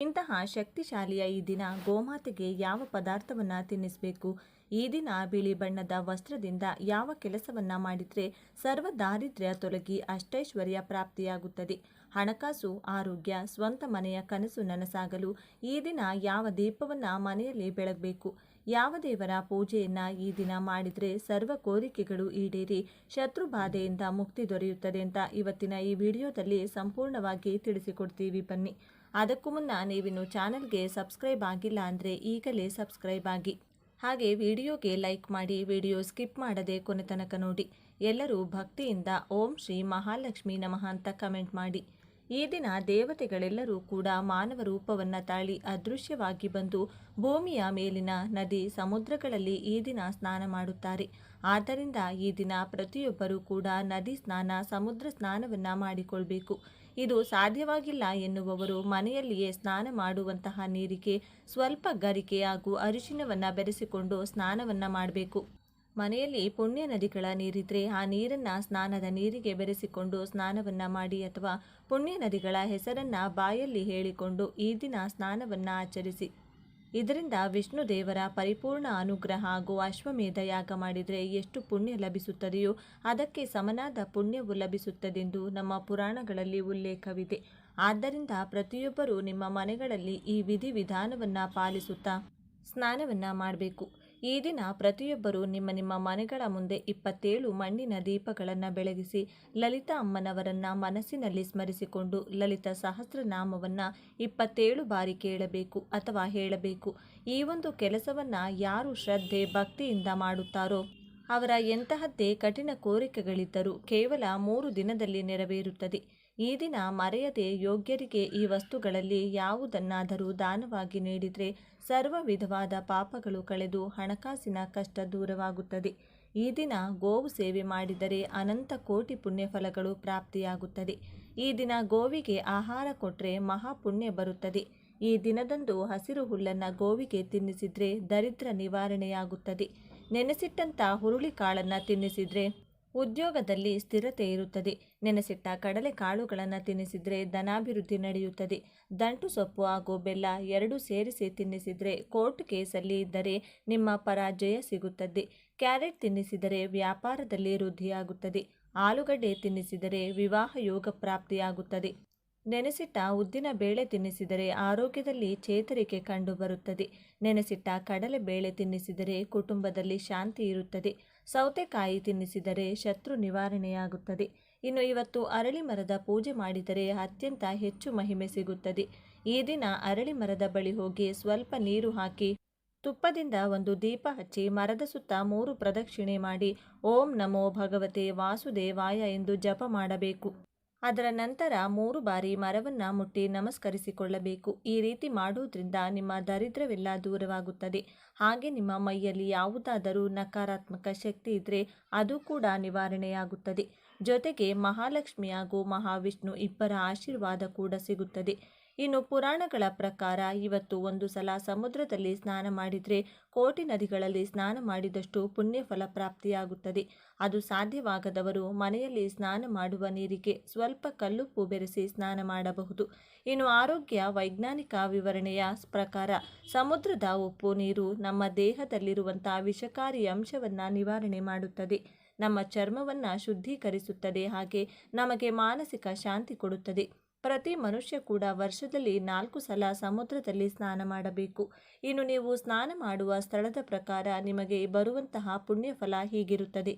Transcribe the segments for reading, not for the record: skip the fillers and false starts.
ಇಂತಹ ಶಕ್ತಿಶಾಲಿಯ ಈ ದಿನ ಗೋಮಾತೆಗೆ ಯಾವ ಪದಾರ್ಥವನ್ನು ತಿನ್ನಿಸಬೇಕು, ಈ ದಿನ ಬಿಳಿ ಬಣ್ಣದ ವಸ್ತ್ರದಿಂದ ಯಾವ ಕೆಲಸವನ್ನ ಮಾಡಿದರೆ ಸರ್ವ ದಾರಿದ್ರ್ಯ ತೊಲಗಿ ಅಷ್ಟೈಶ್ವರ್ಯ ಪ್ರಾಪ್ತಿಯಾಗುತ್ತದೆ, ಹಣಕಾಸು, ಆರೋಗ್ಯ, ಸ್ವಂತ ಮನೆಯ ಕನಸು ನನಸಾಗಲು ಈ ದಿನ ಯಾವ ದೀಪವನ್ನ ಮನೆಯಲ್ಲಿ ಬೆಳಗಬೇಕು, ಯಾವ ದೇವರ ಪೂಜೆಯನ್ನ ಈ ದಿನ ಮಾಡಿದರೆ ಸರ್ವ ಕೋರಿಕೆಗಳು ಈಡೇರಿ ಶತ್ರು ಬಾಧೆಯಿಂದ ಮುಕ್ತಿ ದೊರೆಯುತ್ತದೆ ಅಂತ ಇವತ್ತಿನ ಈ ವಿಡಿಯೋದಲ್ಲಿ ಸಂಪೂರ್ಣವಾಗಿ ತಿಳಿಸಿಕೊಡ್ತೀವಿ. ಬನ್ನಿ. ಅದಕ್ಕೂ ಮುನ್ನ ನೀವಿನ್ನು ಚಾನಲ್ಗೆ ಸಬ್ಸ್ಕ್ರೈಬ್ ಆಗಿಲ್ಲ ಅಂದರೆ ಈಗಲೇ ಸಬ್ಸ್ಕ್ರೈಬ್ ಆಗಿ, ಹಾಗೆ ವಿಡಿಯೋಗೆ ಲೈಕ್ ಮಾಡಿ, ವಿಡಿಯೋ ಸ್ಕಿಪ್ ಮಾಡದೆ ಕೊನೆ ತನಕ ನೋಡಿ. ಎಲ್ಲರೂ ಭಕ್ತಿಯಿಂದ ಓಂ ಶ್ರೀ ಮಹಾಲಕ್ಷ್ಮಿ ನಮಃ ಅಂತ ಕಮೆಂಟ್ ಮಾಡಿ. ಈ ದಿನ ದೇವತೆಗಳೆಲ್ಲರೂ ಕೂಡ ಮಾನವ ರೂಪವನ್ನು ತಾಳಿ ಅದೃಶ್ಯವಾಗಿ ಬಂದು ಭೂಮಿಯ ಮೇಲಿನ ನದಿ ಸಮುದ್ರಗಳಲ್ಲಿ ಈ ದಿನ ಸ್ನಾನ ಮಾಡುತ್ತಾರೆ. ಆದ್ದರಿಂದ ಈ ದಿನ ಪ್ರತಿಯೊಬ್ಬರೂ ಕೂಡ ನದಿ ಸ್ನಾನ, ಸಮುದ್ರ ಸ್ನಾನವನ್ನು ಮಾಡಿಕೊಳ್ಬೇಕು. ಇದು ಸಾಧ್ಯವಾಗಿಲ್ಲ ಎನ್ನುವವರು ಮನೆಯಲ್ಲಿಯೇ ಸ್ನಾನ ಮಾಡುವಂತಹ ನೀರಿಗೆ ಸ್ವಲ್ಪ ಗರಿಕೆ ಹಾಗೂ ಅರಿಶಿನವನ್ನು ಬೆರೆಸಿಕೊಂಡು ಸ್ನಾನವನ್ನು ಮಾಡಬೇಕು. ಮನೆಯಲ್ಲಿ ಪುಣ್ಯ ನದಿಗಳ ನೀರಿದ್ರೆ ಆ ನೀರನ್ನು ಸ್ನಾನದ ನೀರಿಗೆ ಬೆರೆಸಿಕೊಂಡು ಸ್ನಾನವನ್ನು ಮಾಡಿ, ಅಥವಾ ಪುಣ್ಯ ನದಿಗಳ ಹೆಸರನ್ನು ಬಾಯಲ್ಲಿ ಹೇಳಿಕೊಂಡು ಈ ದಿನ ಸ್ನಾನವನ್ನು ಆಚರಿಸಿ. ಇದರಿಂದ ವಿಷ್ಣು ದೇವರ ಪರಿಪೂರ್ಣ ಅನುಗ್ರಹ ಹಾಗೂ ಅಶ್ವಮೇಧ ಯಾಗ ಮಾಡಿದರೆ ಎಷ್ಟು ಪುಣ್ಯ ಲಭಿಸುತ್ತದೆಯೋ ಅದಕ್ಕೆ ಸಮನಾದ ಪುಣ್ಯವು ಲಭಿಸುತ್ತದೆಂದು ನಮ್ಮ ಪುರಾಣಗಳಲ್ಲಿ ಉಲ್ಲೇಖವಿದೆ. ಆದ್ದರಿಂದ ಪ್ರತಿಯೊಬ್ಬರೂ ನಿಮ್ಮ ಮನೆಗಳಲ್ಲಿ ಈ ವಿಧಿವಿಧಾನವನ್ನು ಪಾಲಿಸುತ್ತಾ ಸ್ನಾನವನ್ನು ಮಾಡಬೇಕು. ಈ ದಿನ ಪ್ರತಿಯೊಬ್ಬರೂ ನಿಮ್ಮ ನಿಮ್ಮ ಮನೆಗಳ ಮುಂದೆ 27 ಮಣ್ಣಿನ ದೀಪಗಳನ್ನು ಬೆಳಗಿಸಿ ಲಲಿತಾ ಅಮ್ಮನವರನ್ನು ಮನಸ್ಸಿನಲ್ಲಿ ಸ್ಮರಿಸಿಕೊಂಡು ಲಲಿತ ಸಹಸ್ರನಾಮವನ್ನು 27 ಬಾರಿ ಕೇಳಬೇಕು ಅಥವಾ ಹೇಳಬೇಕು. ಈ ಒಂದು ಕೆಲಸವನ್ನು ಯಾರು ಶ್ರದ್ಧೆ ಭಕ್ತಿಯಿಂದ ಮಾಡುತ್ತಾರೋ ಅವರ ಎಂತಹದ್ದೇ ಕಠಿಣ ಕೋರಿಕೆಗಳಿದ್ದರೂ ಕೇವಲ 3 ದಿನದಲ್ಲಿ ನೆರವೇರುತ್ತದೆ. ಈ ದಿನ ಮರೆಯದೆ ಯೋಗ್ಯರಿಗೆ ಈ ವಸ್ತುಗಳಲ್ಲಿ ಯಾವುದನ್ನಾದರೂ ದಾನವಾಗಿ ನೀಡಿದರೆ ಸರ್ವ ವಿಧವಾದ ಪಾಪಗಳು ಕಳೆದು ಹಣಕಾಸಿನ ಕಷ್ಟ ದೂರವಾಗುತ್ತದೆ. ಈ ದಿನ ಗೋವು ಸೇವೆ ಮಾಡಿದರೆ ಅನಂತ ಕೋಟಿ ಪುಣ್ಯಫಲಗಳು ಪ್ರಾಪ್ತಿಯಾಗುತ್ತದೆ. ಈ ದಿನ ಗೋವಿಗೆ ಆಹಾರ ಕೊಟ್ಟರೆ ಮಹಾಪುಣ್ಯ ಬರುತ್ತದೆ. ಈ ದಿನದಂದು ಹಸಿರು ಹುಲ್ಲನ್ನು ಗೋವಿಗೆ ತಿನ್ನಿಸಿದರೆ ದರಿದ್ರ ನಿವಾರಣೆಯಾಗುತ್ತದೆ. ನೆನೆಸಿಟ್ಟಂಥ ಹುರುಳಿ ಕಾಳನ್ನು ತಿನ್ನಿಸಿದರೆ ಉದ್ಯೋಗದಲ್ಲಿ ಸ್ಥಿರತೆ ಇರುತ್ತದೆ. ನೆನೆಸಿಟ್ಟ ಕಡಲೆ ಕಾಳುಗಳನ್ನು ತಿನ್ನಿಸಿದರೆ ಧನಾಭಿವೃದ್ಧಿ ನಡೆಯುತ್ತದೆ. ದಂಟು ಸೊಪ್ಪು ಹಾಗೂ ಬೆಲ್ಲ 2 ಸೇರಿಸಿ ತಿನ್ನಿಸಿದರೆ ಕೋರ್ಟ್ ಕೇಸಲ್ಲಿ ಇದ್ದರೆ ನಿಮ್ಮ ಪರಾಜಯ ಸಿಗುತ್ತದೆ. ಕ್ಯಾರೆಟ್ ತಿನ್ನಿಸಿದರೆ ವ್ಯಾಪಾರದಲ್ಲಿ ವೃದ್ಧಿಯಾಗುತ್ತದೆ. ಆಲೂಗಡ್ಡೆ ತಿನ್ನಿಸಿದರೆ ವಿವಾಹ ಯೋಗ ಪ್ರಾಪ್ತಿಯಾಗುತ್ತದೆ. ನೆನೆಸಿಟ್ಟ ಉದ್ದಿನ ಬೇಳೆ ತಿನ್ನಿಸಿದರೆ ಆರೋಗ್ಯದಲ್ಲಿ ಚೇತರಿಕೆ ಕಂಡುಬರುತ್ತದೆ. ನೆನೆಸಿಟ್ಟ ಕಡಲೆ ಬೇಳೆ ತಿನ್ನಿಸಿದರೆ ಕುಟುಂಬದಲ್ಲಿ ಶಾಂತಿ ಇರುತ್ತದೆ. ಸೌತೆಕಾಯಿ ತಿನ್ನಿಸಿದರೆ ಶತ್ರು ನಿವಾರಣೆಯಾಗುತ್ತದೆ. ಇನ್ನು ಇವತ್ತು ಅರಳಿ ಮರದ ಪೂಜೆ ಮಾಡಿದರೆ ಅತ್ಯಂತ ಹೆಚ್ಚು ಮಹಿಮೆ ಸಿಗುತ್ತದೆ. ಈ ದಿನ ಅರಳಿ ಮರದ ಬಳಿ ಹೋಗಿ ಸ್ವಲ್ಪ ನೀರು ಹಾಕಿ ತುಪ್ಪದಿಂದ ಒಂದು ದೀಪ ಹಚ್ಚಿ ಮರದ ಸುತ್ತ 3 ಪ್ರದಕ್ಷಿಣೆ ಮಾಡಿ ಓಂ ನಮೋ ಭಗವತೆ ವಾಸುದೇವಾಯ ಎಂದು ಜಪ ಮಾಡಬೇಕು. ಅದರ ನಂತರ 3 ಬಾರಿ ಮರವನ್ನು ಮುಟ್ಟಿ ನಮಸ್ಕರಿಸಿಕೊಳ್ಳಬೇಕು. ಈ ರೀತಿ ಮಾಡುವುದರಿಂದ ನಿಮ್ಮ ದರಿದ್ರವೆಲ್ಲ ದೂರವಾಗುತ್ತದೆ. ಹಾಗೆ ನಿಮ್ಮ ಮೈಯಲ್ಲಿ ಯಾವುದಾದರೂ ನಕಾರಾತ್ಮಕ ಶಕ್ತಿ ಇದ್ದರೆ ಅದು ಕೂಡ ನಿವಾರಣೆಯಾಗುತ್ತದೆ. ಜೊತೆಗೆ ಮಹಾಲಕ್ಷ್ಮಿ ಹಾಗೂ ಮಹಾವಿಷ್ಣು ಇಬ್ಬರ ಆಶೀರ್ವಾದ ಕೂಡ ಸಿಗುತ್ತದೆ. ಇನ್ನು ಪುರಾಣಗಳ ಪ್ರಕಾರ ಇವತ್ತು ಒಂದು ಸಲ ಸಮುದ್ರದಲ್ಲಿ ಸ್ನಾನ ಮಾಡಿದರೆ ಕೋಟಿ ನದಿಗಳಲ್ಲಿ ಸ್ನಾನ ಮಾಡಿದಷ್ಟು ಪುಣ್ಯ ಫಲ ಪ್ರಾಪ್ತಿಯಾಗುತ್ತದೆ. ಅದು ಸಾಧ್ಯವಾಗದವರು ಮನೆಯಲ್ಲಿ ಸ್ನಾನ ಮಾಡುವ ನೀರಿಗೆ ಸ್ವಲ್ಪ ಕಲ್ಲುಪ್ಪು ಬೆರೆಸಿ ಸ್ನಾನ ಮಾಡಬಹುದು. ಇನ್ನು ಆರೋಗ್ಯ ವೈಜ್ಞಾನಿಕ ವಿವರಣೆಯ ಪ್ರಕಾರ ಸಮುದ್ರದ ಉಪ್ಪು ನೀರು ನಮ್ಮ ದೇಹದಲ್ಲಿರುವಂಥ ವಿಷಕಾರಿ ಅಂಶವನ್ನು ನಿವಾರಣೆ ಮಾಡುತ್ತದೆ, ನಮ್ಮ ಚರ್ಮವನ್ನು ಶುದ್ಧೀಕರಿಸುತ್ತದೆ, ಹಾಗೆ ನಮಗೆ ಮಾನಸಿಕ ಶಾಂತಿ ಕೊಡುತ್ತದೆ. ಪ್ರತಿ ಮನುಷ್ಯ ಕೂಡ ವರ್ಷದಲ್ಲಿ 4 ಸಲ ಸಮುದ್ರದಲ್ಲಿ ಸ್ನಾನ ಮಾಡಬೇಕು. ಇನ್ನು ನೀವು ಸ್ನಾನ ಮಾಡುವ ಸ್ಥಳದ ಪ್ರಕಾರ ನಿಮಗೆ ಬರುವಂತಹ ಪುಣ್ಯ ಫಲ ಹೀಗಿರುತ್ತದೆ.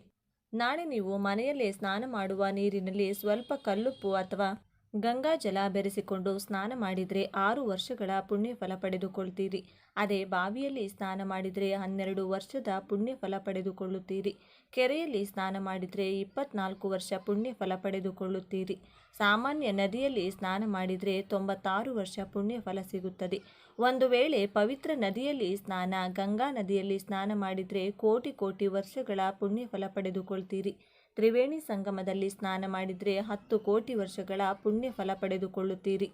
ನಾಳೆ ನೀವು ಮನೆಯಲ್ಲೇ ಸ್ನಾನ ಮಾಡುವ ನೀರಿನಲ್ಲಿ ಸ್ವಲ್ಪ ಕಲ್ಲುಪ್ಪು ಅಥವಾ ಗಂಗಾಜಲ ಬೆರೆಸಿಕೊಂಡು ಸ್ನಾನ ಮಾಡಿದರೆ 6 ವರ್ಷಗಳ ಪುಣ್ಯ ಫಲ ಪಡೆದುಕೊಳ್ತೀರಿ. ಅದೇ ಬಾವಿಯಲ್ಲಿ ಸ್ನಾನ ಮಾಡಿದರೆ 12 ವರ್ಷದ ಪುಣ್ಯ ಫಲ ಪಡೆದುಕೊಳ್ಳುತ್ತೀರಿ. ಕೆರೆಯಲ್ಲಿ ಸ್ನಾನ ಮಾಡಿದರೆ 24 ವರ್ಷ ಪುಣ್ಯ ಫಲ ಪಡೆದುಕೊಳ್ಳುತ್ತೀರಿ. ಸಾಮಾನ್ಯ ನದಿಯಲ್ಲಿ ಸ್ನಾನ ಮಾಡಿದರೆ 96 ವರ್ಷ ಪುಣ್ಯ ಫಲ ಸಿಗುತ್ತದೆ. ಒಂದು ವೇಳೆ ಪವಿತ್ರ ನದಿಯಲ್ಲಿ ಸ್ನಾನ, ಗಂಗಾ ನದಿಯಲ್ಲಿ ಸ್ನಾನ ಮಾಡಿದರೆ ಕೋಟಿ ಕೋಟಿ ವರ್ಷಗಳ ಪುಣ್ಯ ಫಲ ಪಡೆದುಕೊಳ್ತೀರಿ. ತ್ರಿವೇಣಿ ಸಂಗಮದಲ್ಲಿ ಸ್ನಾನ ಮಾಡಿದರೆ 10 ಕೋಟಿ ವರ್ಷಗಳ ಪುಣ್ಯ ಫಲ ಪಡೆದುಕೊಳ್ಳುತ್ತೀರಿ.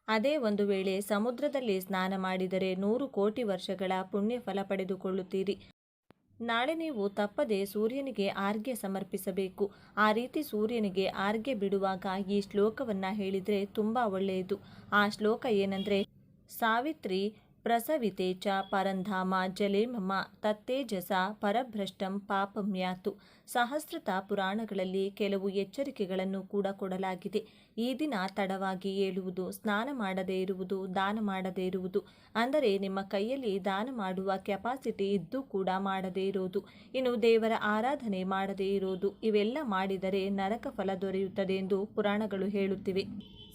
ಅದೇ ಒಂದು ವೇಳೆ ಸಮುದ್ರದಲ್ಲಿ ಸ್ನಾನ ಮಾಡಿದರೆ 100 ಕೋಟಿ ವರ್ಷಗಳ ಪುಣ್ಯ ಫಲ ಪಡೆದುಕೊಳ್ಳುತ್ತೀರಿ. ನಾಳೆ ನೀವು ತಪ್ಪದೆ ಸೂರ್ಯನಿಗೆ ಆರ್ಘ್ಯ ಸಮರ್ಪಿಸಬೇಕು. ಆ ರೀತಿ ಸೂರ್ಯನಿಗೆ ಆರ್ಘ್ಯ ಬಿಡುವಾಗ ಈ ಶ್ಲೋಕವನ್ನು ಹೇಳಿದರೆ ತುಂಬ ಒಳ್ಳೆಯದು. ಆ ಶ್ಲೋಕ ಏನಂದರೆ, ಸಾವಿತ್ರಿ ಪ್ರಸವಿತೆ ಚ ಪರಂಧಾಮ ಜಲೆ ಮಮ ತತ್ತೇಜಸ ಪರಭ್ರಷ್ಟಂ ಪಾಪಂ ಯಾತು. ಸಹಸ್ರತ ಪುರಾಣಗಳಲ್ಲಿ ಕೆಲವು ಎಚ್ಚರಿಕೆಗಳನ್ನು ಕೂಡ ಕೊಡಲಾಗಿದೆ. ಈ ದಿನ ತಡವಾಗಿ ಏಳುವುದು, ಸ್ನಾನ ಮಾಡದೇ ಇರುವುದು, ದಾನ ಮಾಡದೇ ಇರುವುದು, ಅಂದರೆ ನಿಮ್ಮ ಕೈಯಲ್ಲಿ ದಾನ ಮಾಡುವ ಕೆಪಾಸಿಟಿ ಇದ್ದೂ ಕೂಡ ಮಾಡದೇ ಇರೋದು, ಇನ್ನು ದೇವರ ಆರಾಧನೆ ಮಾಡದೇ ಇರೋದು, ಇವೆಲ್ಲ ಮಾಡಿದರೆ ನರಕ ಫಲ ದೊರೆಯುತ್ತದೆ ಎಂದು ಪುರಾಣಗಳು ಹೇಳುತ್ತಿವೆ.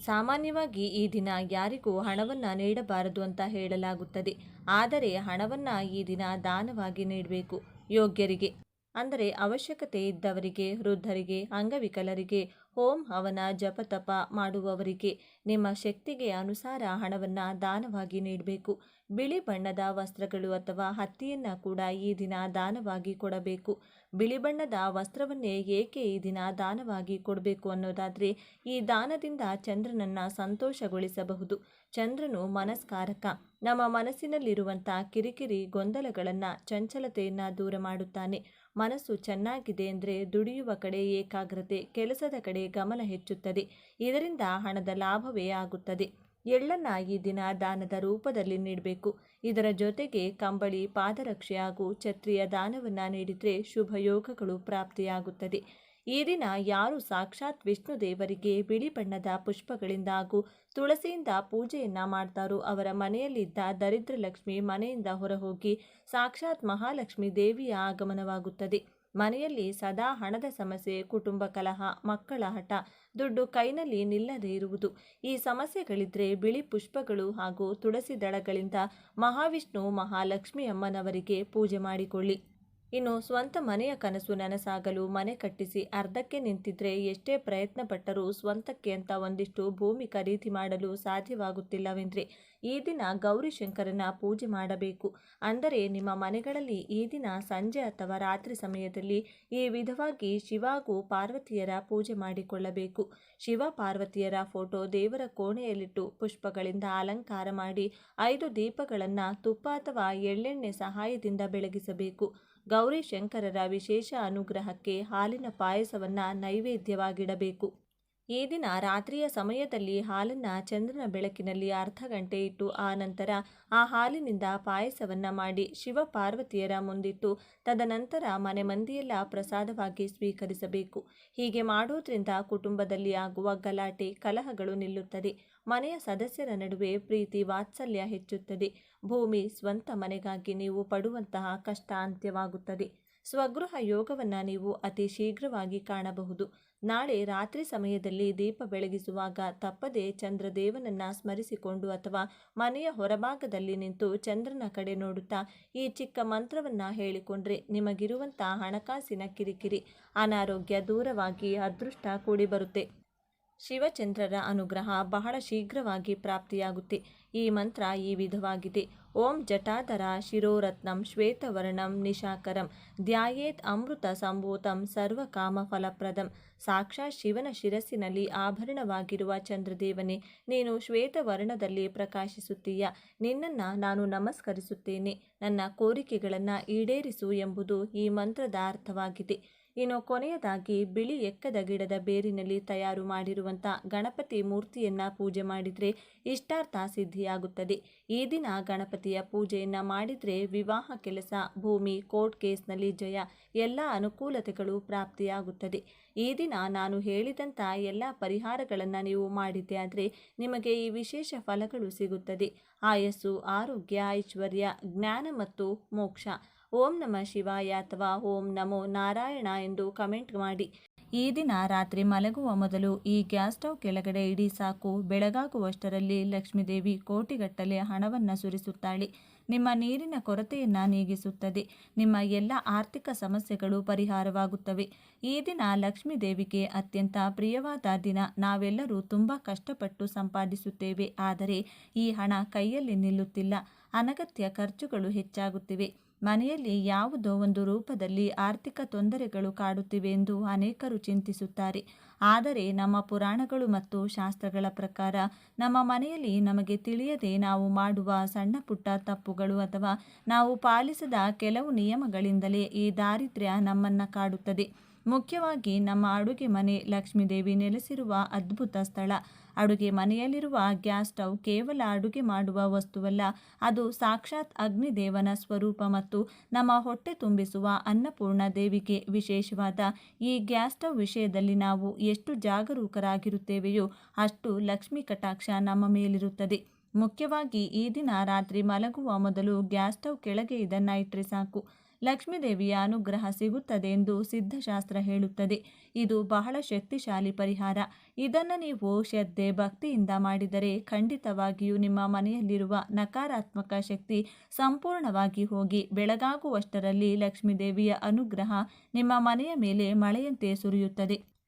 ಸಾಮಾನ್ಯವಾಗಿ ಈ ದಿನ ಯಾರಿಗೂ ಹಣವನ್ನು ನೀಡಬಾರದು ಅಂತ ಹೇಳಲಾಗುತ್ತದೆ. ಆದರೆ ಹಣವನ್ನು ಈ ದಿನ ದಾನವಾಗಿ ನೀಡಬೇಕು. ಯೋಗ್ಯರಿಗೆ, ಅಂದರೆ ಅವಶ್ಯಕತೆ ಇದ್ದವರಿಗೆ, ವೃದ್ಧರಿಗೆ, ಅಂಗವಿಕಲರಿಗೆ, ಹೋಮ್ ಹವನ ಜಪತಪ ಮಾಡುವವರಿಗೆ ನಿಮ್ಮ ಶಕ್ತಿಗೆ ಅನುಸಾರ ಹಣವನ್ನು ದಾನವಾಗಿ ನೀಡಬೇಕು. ಬಿಳಿ ಬಣ್ಣದ ವಸ್ತ್ರಗಳು ಅಥವಾ ಹತ್ತಿಯನ್ನು ಕೂಡ ಈ ದಿನ ದಾನವಾಗಿ ಕೊಡಬೇಕು. ಬಿಳಿ ಬಣ್ಣದ ವಸ್ತ್ರವನ್ನೇ ಏಕೆ ಈ ದಿನ ದಾನವಾಗಿ ಕೊಡಬೇಕು ಅನ್ನೋದಾದರೆ, ಈ ದಾನದಿಂದ ಚಂದ್ರನನ್ನು ಸಂತೋಷಗೊಳಿಸಬಹುದು. ಚಂದ್ರನು ಮನಸ್ಕಾರಕ. ನಮ್ಮ ಮನಸ್ಸಿನಲ್ಲಿರುವಂಥ ಕಿರಿಕಿರಿ, ಗೊಂದಲಗಳನ್ನು, ಚಂಚಲತೆಯನ್ನು ದೂರ ಮಾಡುತ್ತಾನೆ. ಮನಸ್ಸು ಚೆನ್ನಾಗಿದೆ ಅಂದರೆ ದುಡಿಯುವ ಕಡೆ ಏಕಾಗ್ರತೆ, ಕೆಲಸದ ಕಡೆ ಗಮನ ಹೆಚ್ಚುತ್ತದೆ. ಇದರಿಂದ ಹಣದ ಲಾಭವೇ ಆಗುತ್ತದೆ. ಎಳ್ಳನ್ನು ಈ ದಿನ ದಾನದ ರೂಪದಲ್ಲಿ ನೀಡಬೇಕು. ಇದರ ಜೊತೆಗೆ ಕಂಬಳಿ, ಪಾದರಕ್ಷೆ ಹಾಗೂ ಛತ್ರಿಯ ದಾನವನ್ನು ನೀಡಿದರೆ ಶುಭ ಯೋಗಗಳು ಪ್ರಾಪ್ತಿಯಾಗುತ್ತದೆ. ಈ ದಿನ ಯಾರು ಸಾಕ್ಷಾತ್ ವಿಷ್ಣು ದೇವರಿಗೆ ಬಿಳಿ ಬಣ್ಣದ ಪುಷ್ಪಗಳಿಂದ ಹಾಗೂ ತುಳಸಿಯಿಂದ ಪೂಜೆಯನ್ನು ಮಾಡ್ತಾರೋ ಅವರ ಮನೆಯಲ್ಲಿದ್ದ ದರಿದ್ರ ಲಕ್ಷ್ಮಿ ಮನೆಯಿಂದ ಹೊರಹೋಗಿ ಸಾಕ್ಷಾತ್ ಮಹಾಲಕ್ಷ್ಮಿ ದೇವಿಯ ಆಗಮನವಾಗುತ್ತದೆ. ಮನೆಯಲ್ಲಿ ಸದಾ ಹಣದ ಸಮಸ್ಯೆ, ಕುಟುಂಬ ಕಲಹ, ಮಕ್ಕಳ ಹಠ, ದುಡ್ಡು ಕೈನಲ್ಲಿ ನಿಲ್ಲದೇ ಇರುವುದು, ಈ ಸಮಸ್ಯೆಗಳಿದ್ರೆ ಬಿಳಿ ಪುಷ್ಪಗಳು ಹಾಗೂ ತುಳಸಿ ದಳಗಳಿಂದ ಮಹಾವಿಷ್ಣು ಮಹಾಲಕ್ಷ್ಮಿ ಅಮ್ಮನವರಿಗೆ ಪೂಜೆ ಮಾಡಿಕೊಳ್ಳಿ. ಇನ್ನು ಸ್ವಂತ ಮನೆಯ ಕನಸು ನನಸಾಗಲು ಮನೆ ಕಟ್ಟಿಸಿ ಅರ್ಧಕ್ಕೆ ನಿಂತಿದ್ರೆ ಎಷ್ಟೇ ಪ್ರಯತ್ನ ಪಟ್ಟರೂ ಸ್ವಂತಕ್ಕೆ ಅಂತ ಒಂದಿಷ್ಟು ಭೂಮಿ ಖರೀದಿ ಮಾಡಲು ಸಾಧ್ಯವಾಗುತ್ತಿಲ್ಲವೆಂದರೆ ಈ ದಿನ ಗೌರಿಶಂಕರನ ಪೂಜೆ ಮಾಡಬೇಕು. ಅಂದರೆ ನಿಮ್ಮ ಮನೆಗಳಲ್ಲಿ ಈ ದಿನ ಸಂಜೆ ಅಥವಾ ರಾತ್ರಿ ಸಮಯದಲ್ಲಿ ಈ ವಿಧವಾಗಿ ಶಿವ ಹಾಗೂ ಪಾರ್ವತಿಯರ ಪೂಜೆ ಮಾಡಿಕೊಳ್ಳಬೇಕು. ಶಿವ ಪಾರ್ವತಿಯರ ಫೋಟೋ ದೇವರ ಕೋಣೆಯಲ್ಲಿಟ್ಟು ಪುಷ್ಪಗಳಿಂದ ಅಲಂಕಾರ ಮಾಡಿ 5 ದೀಪಗಳನ್ನು ತುಪ್ಪ ಅಥವಾ ಎಳ್ಳೆಣ್ಣೆ ಸಹಾಯದಿಂದ ಬೆಳಗಿಸಬೇಕು. ಗೌರಿ ಶಂಕರರ ವಿಶೇಷ ಅನುಗ್ರಹಕ್ಕೆ ಹಾಲಿನ ಪಾಯಸವನ್ನು ನೈವೇದ್ಯವಾಗಿಡಬೇಕು. ಈ ದಿನ ರಾತ್ರಿಯ ಸಮಯದಲ್ಲಿ ಹಾಲನ್ನು ಚಂದ್ರನ ಬೆಳಕಿನಲ್ಲಿ ಅರ್ಧ ಗಂಟೆ ಇಟ್ಟು ಆ ನಂತರ ಆ ಹಾಲಿನಿಂದ ಪಾಯಸವನ್ನು ಮಾಡಿ ಶಿವ ಪಾರ್ವತಿಯರ ಮುಂದಿಟ್ಟು ತದನಂತರ ಮನೆ ಮಂದಿಯೆಲ್ಲ ಪ್ರಸಾದವಾಗಿ ಸ್ವೀಕರಿಸಬೇಕು. ಹೀಗೆ ಮಾಡೋದ್ರಿಂದ ಕುಟುಂಬದಲ್ಲಿ ಆಗುವ ಗಲಾಟೆ, ಕಲಹಗಳು ನಿಲ್ಲುತ್ತದೆ. ಮನೆಯ ಸದಸ್ಯರ ನಡುವೆ ಪ್ರೀತಿ ವಾತ್ಸಲ್ಯ ಹೆಚ್ಚುತ್ತದೆ. ಭೂಮಿ, ಸ್ವಂತ ಮನೆಗಾಗಿ ನೀವು ಪಡುವಂತಹ ಕಷ್ಟ ಅಂತ್ಯವಾಗುತ್ತದೆ. ಸ್ವಗೃಹ ಯೋಗವನ್ನು ನೀವು ಅತಿ ಶೀಘ್ರವಾಗಿ ಕಾಣಬಹುದು. ನಾಳೆ ರಾತ್ರಿ ಸಮಯದಲ್ಲಿ ದೀಪ ಬೆಳಗಿಸುವಾಗ ತಪ್ಪದೆ ಚಂದ್ರದೇವನನ್ನು ಸ್ಮರಿಸಿಕೊಂಡು ಅಥವಾ ಮನೆಯ ಹೊರಭಾಗದಲ್ಲಿ ನಿಂತು ಚಂದ್ರನ ಕಡೆ ನೋಡುತ್ತಾ ಈ ಚಿಕ್ಕ ಮಂತ್ರವನ್ನು ಹೇಳಿಕೊಂಡ್ರೆ ನಿಮಗಿರುವಂಥ ಹಣಕಾಸಿನ ಕಿರಿಕಿರಿ, ಅನಾರೋಗ್ಯ ದೂರವಾಗಿ ಅದೃಷ್ಟ ಕೂಡಿ ಬರುತ್ತೆ. ಶಿವಚಂದ್ರರ ಅನುಗ್ರಹ ಬಹಳ ಶೀಘ್ರವಾಗಿ ಪ್ರಾಪ್ತಿಯಾಗುತ್ತೆ. ಈ ಮಂತ್ರ ಈ ವಿಧವಾಗಿದೆ: ಓಂ ಜಟಾಧರ ಶಿರೋರತ್ನಂ ಶ್ವೇತವರ್ಣಂ ನಿಶಾಕರಂ ಧ್ಯಾಯೇತ್ ಅಮೃತ ಸಂಭೂತಂ ಸರ್ವಕಾಮ ಫಲಪ್ರದಂ. ಸಾಕ್ಷಾತ್ ಶಿವನ ಶಿರಸ್ಸಿನಲ್ಲಿ ಆಭರಣವಾಗಿರುವ ಚಂದ್ರದೇವನೇ, ನೀನು ಶ್ವೇತವರ್ಣದಲ್ಲಿ ಪ್ರಕಾಶಿಸುತ್ತೀಯ. ನಿನ್ನನ್ನು ನಾನು ನಮಸ್ಕರಿಸುತ್ತೇನೆ. ನನ್ನ ಕೋರಿಕೆಗಳನ್ನು ಈಡೇರಿಸು ಎಂಬುದು ಈ ಮಂತ್ರದ ಅರ್ಥವಾಗಿದೆ. ಇನ್ನು ಕೊನೆಯದಾಗಿ ಬಿಳಿ ಎಕ್ಕದ ಗಿಡದ ಬೇರಿನಲ್ಲಿ ತಯಾರು ಮಾಡಿರುವಂಥ ಗಣಪತಿ ಮೂರ್ತಿಯನ್ನು ಪೂಜೆ ಮಾಡಿದರೆ ಇಷ್ಟಾರ್ಥ ಸಿದ್ಧಿಯಾಗುತ್ತದೆ. ಈ ದಿನ ಗಣಪತಿಯ ಪೂಜೆಯನ್ನು ಮಾಡಿದರೆ ವಿವಾಹ, ಕೆಲಸ, ಭೂಮಿ, ಕೋರ್ಟ್ ಕೇಸ್ನಲ್ಲಿ ಜಯ, ಎಲ್ಲ ಅನುಕೂಲತೆಗಳು ಪ್ರಾಪ್ತಿಯಾಗುತ್ತದೆ. ಈ ದಿನ ನಾನು ಹೇಳಿದಂಥ ಎಲ್ಲ ಪರಿಹಾರಗಳನ್ನು ನೀವು ಮಾಡಿದ್ದೆ ಆದರೆ ನಿಮಗೆ ಈ ವಿಶೇಷ ಫಲಗಳು ಸಿಗುತ್ತದೆ. ಆಯಸ್ಸು, ಆರೋಗ್ಯ, ಐಶ್ವರ್ಯ, ಜ್ಞಾನ ಮತ್ತು ಮೋಕ್ಷ. ಓಂ ನಮಃ ಶಿವಾಯ ಅಥವಾ ಓಂ ನಮೋ ನಾರಾಯಣ ಎಂದು ಕಮೆಂಟ್ ಮಾಡಿ. ಈ ದಿನ ರಾತ್ರಿ ಮಲಗುವ ಮೊದಲು ಈ ಗ್ಯಾಸ್ ಸ್ಟವ್ ಕೆಳಗಡೆ ಇಡಿ ಸಾಕು. ಬೆಳಗಾಗುವಷ್ಟರಲ್ಲಿ ಲಕ್ಷ್ಮೀದೇವಿ ಕೋಟಿಗಟ್ಟಲೆ ಹಣವನ್ನು ಸುರಿಸುತ್ತಾಳೆ. ನಿಮ್ಮ ನೀರಿನ ಕೊರತೆಯನ್ನು ನೀಗಿಸುತ್ತದೆ. ನಿಮ್ಮ ಎಲ್ಲ ಆರ್ಥಿಕ ಸಮಸ್ಯೆಗಳು ಪರಿಹಾರವಾಗುತ್ತವೆ. ಈ ದಿನ ಲಕ್ಷ್ಮೀದೇವಿಗೆ ಅತ್ಯಂತ ಪ್ರಿಯವಾದ ದಿನ. ನಾವೆಲ್ಲರೂ ತುಂಬ ಕಷ್ಟಪಟ್ಟು ಸಂಪಾದಿಸುತ್ತೇವೆ, ಆದರೆ ಈ ಹಣ ಕೈಯಲ್ಲಿ ನಿಲ್ಲುತ್ತಿಲ್ಲ. ಅನಗತ್ಯ ಖರ್ಚುಗಳು ಹೆಚ್ಚಾಗುತ್ತಿವೆ. ಮನೆಯಲ್ಲಿ ಯಾವುದೋ ಒಂದು ರೂಪದಲ್ಲಿ ಆರ್ಥಿಕ ತೊಂದರೆಗಳು ಕಾಡುತ್ತಿವೆ ಎಂದು ಅನೇಕರು ಚಿಂತಿಸುತ್ತಾರೆ. ಆದರೆ ನಮ್ಮ ಪುರಾಣಗಳು ಮತ್ತು ಶಾಸ್ತ್ರಗಳ ಪ್ರಕಾರ ನಮ್ಮ ಮನೆಯಲ್ಲಿ ನಮಗೆ ತಿಳಿಯದೆ ನಾವು ಮಾಡುವ ಸಣ್ಣ ಪುಟ್ಟ ತಪ್ಪುಗಳು ಅಥವಾ ನಾವು ಪಾಲಿಸದ ಕೆಲವು ನಿಯಮಗಳಿಂದಲೇ ಈ ದಾರಿದ್ರ್ಯ ನಮ್ಮನ್ನು ಕಾಡುತ್ತದೆ. ಮುಖ್ಯವಾಗಿ ನಮ್ಮ ಅಡುಗೆ ಮನೆ ಲಕ್ಷ್ಮೀದೇವಿ ನೆಲೆಸಿರುವ ಅದ್ಭುತ ಸ್ಥಳ. ಅಡುಗೆ ಮನೆಯಲ್ಲಿರುವ ಗ್ಯಾಸ್ ಸ್ಟವ್ ಕೇವಲ ಅಡುಗೆ ಮಾಡುವ ವಸ್ತುವಲ್ಲ, ಅದು ಸಾಕ್ಷಾತ್ ಅಗ್ನಿದೇವನ ಸ್ವರೂಪ ಮತ್ತು ನಮ್ಮ ಹೊಟ್ಟೆ ತುಂಬಿಸುವ ಅನ್ನಪೂರ್ಣ ದೇವಿಗೆ ವಿಶೇಷವಾದ ಈ ಗ್ಯಾಸ್ ಸ್ಟವ್ ವಿಷಯದಲ್ಲಿ ನಾವು ಎಷ್ಟು ಜಾಗರೂಕರಾಗಿರುತ್ತೇವೆಯೋ ಅಷ್ಟು ಲಕ್ಷ್ಮೀ ಕಟಾಕ್ಷ ನಮ್ಮ ಮೇಲಿರುತ್ತದೆ. ಮುಖ್ಯವಾಗಿ ಈ ದಿನ ರಾತ್ರಿ ಮಲಗುವ ಮೊದಲು ಗ್ಯಾಸ್ ಸ್ಟವ್ ಕೆಳಗೆ ಇದನ್ನು ಇಟ್ಟರೆ ಸಾಕು, ಲಕ್ಷ್ಮೀದೇವಿಯ ಅನುಗ್ರಹ ಸಿಗುತ್ತದೆ ಎಂದು ಸಿದ್ಧಶಾಸ್ತ್ರ ಹೇಳುತ್ತದೆ. ಇದು ಬಹಳ ಶಕ್ತಿಶಾಲಿ ಪರಿಹಾರ. ಇದನ್ನು ನೀವು ಶ್ರದ್ಧೆ ಭಕ್ತಿಯಿಂದ ಮಾಡಿದರೆ ಖಂಡಿತವಾಗಿಯೂ ನಿಮ್ಮ ಮನೆಯಲ್ಲಿರುವ ನಕಾರಾತ್ಮಕ ಶಕ್ತಿ ಸಂಪೂರ್ಣವಾಗಿ ಹೋಗಿ ಬೆಳಗಾಗುವಷ್ಟರಲ್ಲಿ ಲಕ್ಷ್ಮೀದೇವಿಯ ಅನುಗ್ರಹ ನಿಮ್ಮ ಮನೆಯ ಮೇಲೆ ಮಳೆಯಂತೆ ಸುರಿಯುತ್ತದೆ.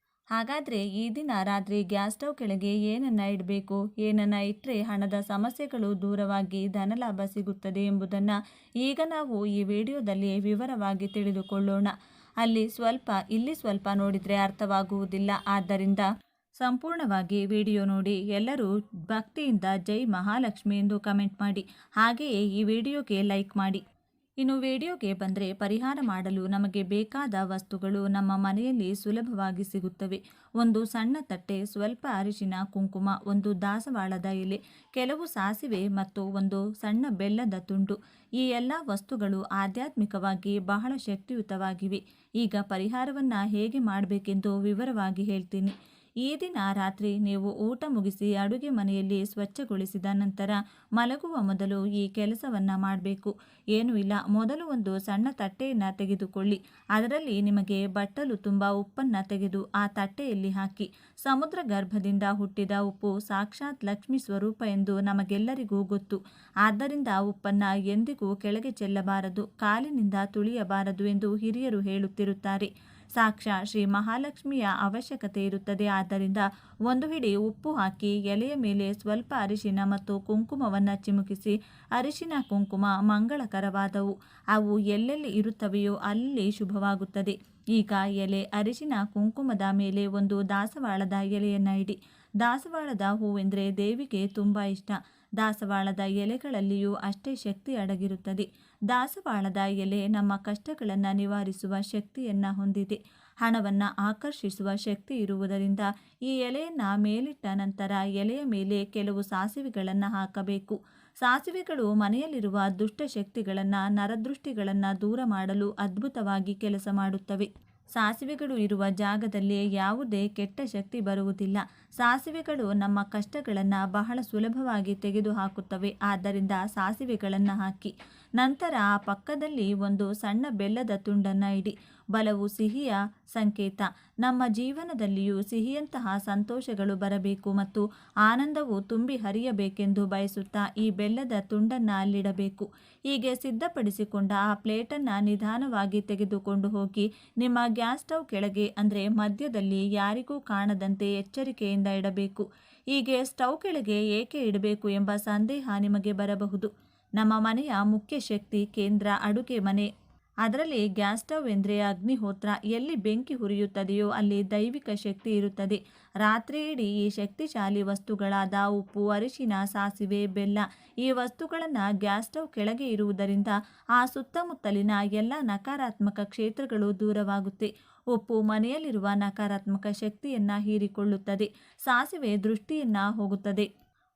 ಹಾಗಾದರೆ ಈ ದಿನ ರಾತ್ರಿ ಗ್ಯಾಸ್ ಸ್ಟವ್ ಕೆಳಗೆ ಏನನ್ನು ಇಡಬೇಕು, ಏನನ್ನು ಇಟ್ಟರೆ ಹಣದ ಸಮಸ್ಯೆಗಳು ದೂರವಾಗಿ ಧನಲಾಭ ಸಿಗುತ್ತದೆ ಎಂಬುದನ್ನು ಈಗ ನಾವು ಈ ವಿಡಿಯೋದಲ್ಲಿ ವಿವರವಾಗಿ ತಿಳಿದುಕೊಳ್ಳೋಣ. ಅಲ್ಲಿ ಸ್ವಲ್ಪ ಇಲ್ಲಿ ಸ್ವಲ್ಪ ನೋಡಿದರೆ ಅರ್ಥವಾಗುವುದಿಲ್ಲ. ಆದ್ದರಿಂದ ಸಂಪೂರ್ಣವಾಗಿ ವಿಡಿಯೋ ನೋಡಿ. ಎಲ್ಲರೂ ಭಕ್ತಿಯಿಂದ ಜೈ ಮಹಾಲಕ್ಷ್ಮಿ ಎಂದು ಕಮೆಂಟ್ ಮಾಡಿ, ಹಾಗೆಯೇ ಈ ವಿಡಿಯೋಗೆ ಲೈಕ್ ಮಾಡಿ. ಇನ್ನು ವಿಡಿಯೋಗೆ ಬಂದರೆ, ಪರಿಹಾರ ಮಾಡಲು ನಮಗೆ ಬೇಕಾದ ವಸ್ತುಗಳು ನಮ್ಮ ಮನೆಯಲ್ಲಿ ಸುಲಭವಾಗಿ ಸಿಗುತ್ತವೆ. ಒಂದು ಸಣ್ಣ ತಟ್ಟೆ, ಸ್ವಲ್ಪ ಅರಿಶಿನ ಕುಂಕುಮ, ಒಂದು ದಾಸವಾಳದ ಎಲೆ, ಕೆಲವು ಸಾಸಿವೆ ಮತ್ತು ಒಂದು ಸಣ್ಣ ಬೆಲ್ಲದ ತುಂಡು. ಈ ಎಲ್ಲ ವಸ್ತುಗಳು ಆಧ್ಯಾತ್ಮಿಕವಾಗಿ ಬಹಳ ಶಕ್ತಿಯುತವಾಗಿವೆ. ಈಗ ಪರಿಹಾರವನ್ನು ಹೇಗೆ ಮಾಡಬೇಕೆಂದು ವಿವರವಾಗಿ ಹೇಳ್ತೀನಿ. ಈ ದಿನ ರಾತ್ರಿ ನೀವು ಊಟ ಮುಗಿಸಿ ಅಡುಗೆ ಮನೆಯಲ್ಲಿ ಸ್ವಚ್ಛಗೊಳಿಸಿದ ನಂತರ ಮಲಗುವ ಮೊದಲು ಈ ಕೆಲಸವನ್ನು ಮಾಡಬೇಕು. ಏನೂ ಇಲ್ಲ, ಮೊದಲು ಒಂದು ಸಣ್ಣ ತಟ್ಟೆಯನ್ನು ತೆಗೆದುಕೊಳ್ಳಿ. ಅದರಲ್ಲಿ ನಿಮಗೆ ಬಟ್ಟಲು ತುಂಬ ಉಪ್ಪನ್ನು ತೆಗೆದು ಆ ತಟ್ಟೆಯಲ್ಲಿ ಹಾಕಿ. ಸಮುದ್ರ ಗರ್ಭದಿಂದ ಹುಟ್ಟಿದ ಉಪ್ಪು ಸಾಕ್ಷಾತ್ ಲಕ್ಷ್ಮೀ ಸ್ವರೂಪ ಎಂದು ನಮಗೆಲ್ಲರಿಗೂ ಗೊತ್ತು. ಆದ್ದರಿಂದ ಉಪ್ಪನ್ನು ಎಂದಿಗೂ ಕೆಳಗೆ ಚೆಲ್ಲಬಾರದು, ಕಾಲಿನಿಂದ ತುಳಿಯಬಾರದು ಎಂದು ಹಿರಿಯರು ಹೇಳುತ್ತಿರುತ್ತಾರೆ. ಸಾಕ್ಷಾತ್ ಶ್ರೀ ಮಹಾಲಕ್ಷ್ಮಿಯ ಅವಶ್ಯಕತೆ ಇರುತ್ತದೆ. ಆದ್ದರಿಂದ ಒಂದು ಹಿಡಿ ಉಪ್ಪು ಹಾಕಿ ಎಲೆಯ ಮೇಲೆ ಸ್ವಲ್ಪ ಅರಿಶಿನ ಮತ್ತು ಕುಂಕುಮವನ್ನು ಚಿಮುಕಿಸಿ. ಅರಿಶಿನ ಕುಂಕುಮ ಮಂಗಳಕರವಾದವು, ಅವು ಎಲ್ಲೆಲ್ಲಿ ಇರುತ್ತವೆಯೋ ಅಲ್ಲಿ ಶುಭವಾಗುತ್ತದೆ. ಈಗ ಎಲೆ ಅರಿಶಿನ ಕುಂಕುಮದ ಮೇಲೆ ಒಂದು ದಾಸವಾಳದ ಎಲೆಯನ್ನು ಇಡಿ. ದಾಸವಾಳದ ಹೂವೆಂದರೆ ದೇವಿಗೆ ತುಂಬ ಇಷ್ಟ. ದಾಸವಾಳದ ಎಲೆಗಳಲ್ಲಿಯೂ ಅಷ್ಟೇ ಶಕ್ತಿ ಅಡಗಿರುತ್ತದೆ. ದಾಸವಾಳದ ಎಲೆ ನಮ್ಮ ಕಷ್ಟಗಳನ್ನು ನಿವಾರಿಸುವ ಶಕ್ತಿಯನ್ನು ಹೊಂದಿದೆ. ಹಣವನ್ನು ಆಕರ್ಷಿಸುವ ಶಕ್ತಿ ಇರುವುದರಿಂದ ಈ ಎಲೆಯನ್ನು ಮೇಲಿಟ್ಟ ನಂತರ ಎಲೆಯ ಮೇಲೆ ಕೆಲವು ಸಾಸಿವೆಗಳನ್ನು ಹಾಕಬೇಕು. ಸಾಸಿವೆಗಳು ಮನೆಯಲ್ಲಿರುವ ದುಷ್ಟ ಶಕ್ತಿಗಳನ್ನು, ನರದೃಷ್ಟಿಗಳನ್ನು ದೂರ ಮಾಡಲು ಅದ್ಭುತವಾಗಿ ಕೆಲಸ ಮಾಡುತ್ತವೆ. ಸಾಸಿವೆಗಳು ಇರುವ ಜಾಗದಲ್ಲಿ ಯಾವುದೇ ಕೆಟ್ಟ ಶಕ್ತಿ ಬರುವುದಿಲ್ಲ. ಸಾಸಿವೆಗಳು ನಮ್ಮ ಕಷ್ಟಗಳನ್ನು ಬಹಳ ಸುಲಭವಾಗಿ ತೆಗೆದುಹಾಕುತ್ತವೆ. ಆದ್ದರಿಂದ ಸಾಸಿವೆಗಳನ್ನು ಹಾಕಿ. ನಂತರ ಆ ಪಕ್ಕದಲ್ಲಿ ಒಂದು ಸಣ್ಣ ಬೆಲ್ಲದ ತುಂಡನ್ನು ಇಡಿ. ಬಲವು ಸಿಹಿಯ ಸಂಕೇತ. ನಮ್ಮ ಜೀವನದಲ್ಲಿಯೂ ಸಿಹಿಯಂತಹ ಸಂತೋಷಗಳು ಬರಬೇಕು ಮತ್ತು ಆನಂದವು ತುಂಬಿ ಹರಿಯಬೇಕೆಂದು ಬಯಸುತ್ತಾ ಈ ಬೆಲ್ಲದ ತುಂಡನ್ನು ಅಲ್ಲಿಡಬೇಕು. ಹೀಗೆ ಸಿದ್ಧಪಡಿಸಿಕೊಂಡ ಆ ಪ್ಲೇಟನ್ನು ನಿಧಾನವಾಗಿ ತೆಗೆದುಕೊಂಡು ಹೋಗಿ ನಿಮ್ಮ ಗ್ಯಾಸ್ ಸ್ಟವ್ ಕೆಳಗೆ, ಅಂದರೆ ಮಧ್ಯದಲ್ಲಿ, ಯಾರಿಗೂ ಕಾಣದಂತೆ ಎಚ್ಚರಿಕೆಯಿಂದ ಇಡಬೇಕು. ಹೀಗೆ ಸ್ಟವ್ ಕೆಳಗೆ ಏಕೆ ಇಡಬೇಕು ಎಂಬ ಸಂದೇಹ ನಿಮಗೆ ಬರಬಹುದು. ನಮ್ಮ ಮನೆಯ ಮುಖ್ಯ ಶಕ್ತಿ ಕೇಂದ್ರ ಅಡುಗೆ ಮನೆ. ಅದರಲ್ಲಿ ಗ್ಯಾಸ್ ಸ್ಟವ್ ಎಂದರೆ ಅಗ್ನಿಹೋತ್ರ. ಎಲ್ಲಿ ಬೆಂಕಿ ಹುರಿಯುತ್ತದೆಯೋ ಅಲ್ಲಿ ದೈವಿಕ ಶಕ್ತಿ ಇರುತ್ತದೆ. ರಾತ್ರಿ ಇಡೀ ಈ ಶಕ್ತಿಶಾಲಿ ವಸ್ತುಗಳಾದ ಉಪ್ಪು, ಅರಿಶಿನ, ಸಾಸಿವೆ, ಬೆಲ್ಲ ಈ ವಸ್ತುಗಳನ್ನು ಗ್ಯಾಸ್ ಸ್ಟವ್ ಕೆಳಗೆ ಇರುವುದರಿಂದ ಆ ಸುತ್ತಮುತ್ತಲಿನ ಎಲ್ಲ ನಕಾರಾತ್ಮಕ ಕ್ಷೇತ್ರಗಳು ದೂರವಾಗುತ್ತೆ. ಉಪ್ಪು ಮನೆಯಲ್ಲಿರುವ ನಕಾರಾತ್ಮಕ ಶಕ್ತಿಯನ್ನು ಹೀರಿಕೊಳ್ಳುತ್ತದೆ. ಸಾಸಿವೆ ದೃಷ್ಟಿಯನ್ನು ಹೋಗುತ್ತದೆ.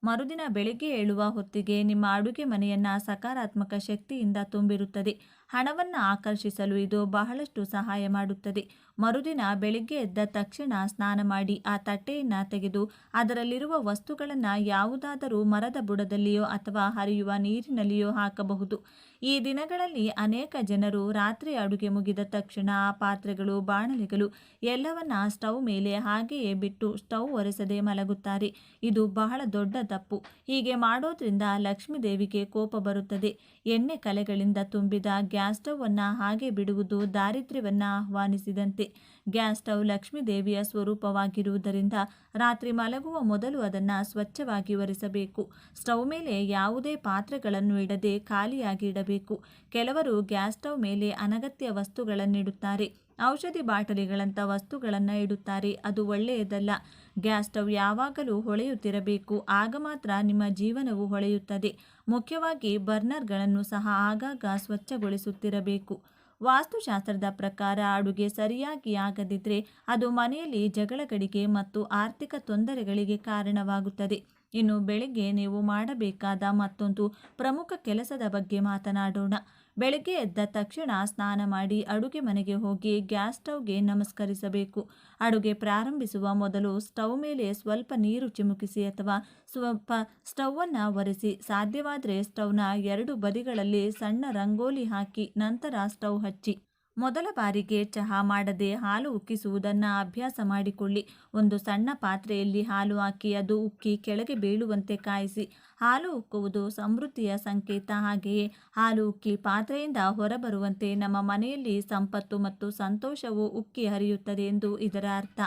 ಮರುದಿನ ಬೆಳಿಗ್ಗೆ ಏಳುವ ಹೊತ್ತಿಗೆ ನಿಮ್ಮ ಅಡುಗೆ ಮನೆಯನ್ನು ಸಕಾರಾತ್ಮಕ ಶಕ್ತಿಯಿಂದ ತುಂಬಿರುತ್ತದೆ. ಹಣವನ್ನು ಆಕರ್ಷಿಸಲು ಇದು ಬಹಳಷ್ಟು ಸಹಾಯ ಮಾಡುತ್ತದೆ. ಮರುದಿನ ಬೆಳಿಗ್ಗೆ ಎದ್ದ ತಕ್ಷಣ ಸ್ನಾನ ಮಾಡಿ ಆ ತಟ್ಟೆಯನ್ನು ತೆಗೆದು ಅದರಲ್ಲಿರುವ ವಸ್ತುಗಳನ್ನು ಯಾವುದಾದರೂ ಮರದ ಬುಡದಲ್ಲಿಯೋ ಅಥವಾ ಹರಿಯುವ ನೀರಿನಲ್ಲಿಯೋ ಹಾಕಬಹುದು. ಈ ದಿನಗಳಲ್ಲಿ ಅನೇಕ ಜನರು ರಾತ್ರಿ ಅಡುಗೆ ಮುಗಿದ ತಕ್ಷಣ ಆ ಪಾತ್ರೆಗಳು, ಬಾಣಲೆಗಳು ಎಲ್ಲವನ್ನ ಸ್ಟವ್ ಮೇಲೆ ಹಾಗೆಯೇ ಬಿಟ್ಟು ಸ್ಟವ್ ಒರೆಸದೆ ಮಲಗುತ್ತಾರೆ. ಇದು ಬಹಳ ದೊಡ್ಡ ತಪ್ಪು. ಹೀಗೆ ಮಾಡೋದ್ರಿಂದ ಲಕ್ಷ್ಮೀ ದೇವಿಗೆ ಕೋಪ ಬರುತ್ತದೆ. ಎಣ್ಣೆ ಕಲೆಗಳಿಂದ ತುಂಬಿದ ಗ್ಯಾಸ್ ಸ್ಟವ್ ಅನ್ನು ಹಾಗೆ ಬಿಡುವುದು ದಾರಿದ್ರ್ಯವನ್ನು ಆಹ್ವಾನಿಸಿದಂತೆ. ಗ್ಯಾಸ್ ಸ್ಟವ್ ಲಕ್ಷ್ಮೀ ದೇವಿಯ ಸ್ವರೂಪವಾಗಿರುವುದರಿಂದ ರಾತ್ರಿ ಮಲಗುವ ಮೊದಲು ಅದನ್ನು ಸ್ವಚ್ಛವಾಗಿ ಒರೆಸಬೇಕು. ಸ್ಟವ್ ಮೇಲೆ ಯಾವುದೇ ಪಾತ್ರೆಗಳನ್ನು ಇಡದೆ ಖಾಲಿಯಾಗಿ ಇಡಬೇಕು. ಕೆಲವರು ಗ್ಯಾಸ್ ಸ್ಟವ್ ಮೇಲೆ ಅನಗತ್ಯ ವಸ್ತುಗಳನ್ನಿಡುತ್ತಾರೆ. ಔಷಧಿ ಬಾಟಲಿಗಳಂಥ ವಸ್ತುಗಳನ್ನು ಇಡುತ್ತಾರೆ. ಅದು ಒಳ್ಳೆಯದಲ್ಲ. ಗ್ಯಾಸ್ ಸ್ಟವ್ ಯಾವಾಗಲೂ ಹೊಳೆಯುತ್ತಿರಬೇಕು. ಆಗ ಮಾತ್ರ ನಿಮ್ಮ ಜೀವನವು ಹೊಳೆಯುತ್ತದೆ. ಮುಖ್ಯವಾಗಿ ಬರ್ನರ್ಗಳನ್ನು ಸಹ ಆಗಾಗ ಸ್ವಚ್ಛಗೊಳಿಸುತ್ತಿರಬೇಕು. ವಾಸ್ತುಶಾಸ್ತ್ರದ ಪ್ರಕಾರ ಅಡುಗೆ ಸರಿಯಾಗಿ ಆಗದಿದ್ದರೆ ಅದು ಮನೆಯಲ್ಲಿ ಜಗಳಗಳಿಗೆ ಮತ್ತು ಆರ್ಥಿಕ ತೊಂದರೆಗಳಿಗೆ ಕಾರಣವಾಗುತ್ತದೆ. ಇನ್ನು ಬೆಳಗ್ಗೆ ನೀವು ಮಾಡಬೇಕಾದ ಮತ್ತೊಂದು ಪ್ರಮುಖ ಕೆಲಸದ ಬಗ್ಗೆ ಮಾತನಾಡೋಣ. ಬೆಳಗ್ಗೆ ಎದ್ದ ತಕ್ಷಣ ಸ್ನಾನ ಮಾಡಿ ಅಡುಗೆ ಮನೆಗೆ ಹೋಗಿ ಗ್ಯಾಸ್ ಸ್ಟವ್ಗೆ ನಮಸ್ಕರಿಸಬೇಕು. ಅಡುಗೆ ಪ್ರಾರಂಭಿಸುವ ಮೊದಲು ಸ್ಟವ್ ಮೇಲೆ ಸ್ವಲ್ಪ ನೀರು ಚಿಮುಕಿಸಿ ಅಥವಾ ಸ್ವಲ್ಪ ಸ್ಟವ್ವನ್ನು ಒರೆಸಿ. ಸಾಧ್ಯವಾದರೆ ಸ್ಟವ್ನ 2 ಬದಿಗಳಲ್ಲಿ ಸಣ್ಣ ರಂಗೋಲಿ ಹಾಕಿ ನಂತರ ಸ್ಟವ್ ಹಚ್ಚಿ. ಮೊದಲ ಬಾರಿಗೆ ಚಹಾ ಮಾಡದೆ ಹಾಲು ಉಕ್ಕಿಸುವುದನ್ನು ಅಭ್ಯಾಸ ಮಾಡಿಕೊಳ್ಳಿ. ಒಂದು ಸಣ್ಣ ಪಾತ್ರೆಯಲ್ಲಿ ಹಾಲು ಹಾಕಿ ಅದು ಉಕ್ಕಿ ಕೆಳಗೆ ಬೀಳುವಂತೆ ಕಾಯಿಸಿ. ಹಾಲು ಉಕ್ಕುವುದು ಸಮೃದ್ಧಿಯ ಸಂಕೇತ. ಹಾಗೆಯೇ ಹಾಲು ಉಕ್ಕಿ ಪಾತ್ರೆಯಿಂದ ಹೊರಬರುವಂತೆ ನಮ್ಮ ಮನೆಯಲ್ಲಿ ಸಂಪತ್ತು ಮತ್ತು ಸಂತೋಷವು ಉಕ್ಕಿ ಹರಿಯುತ್ತದೆ ಎಂದು ಇದರ ಅರ್ಥ.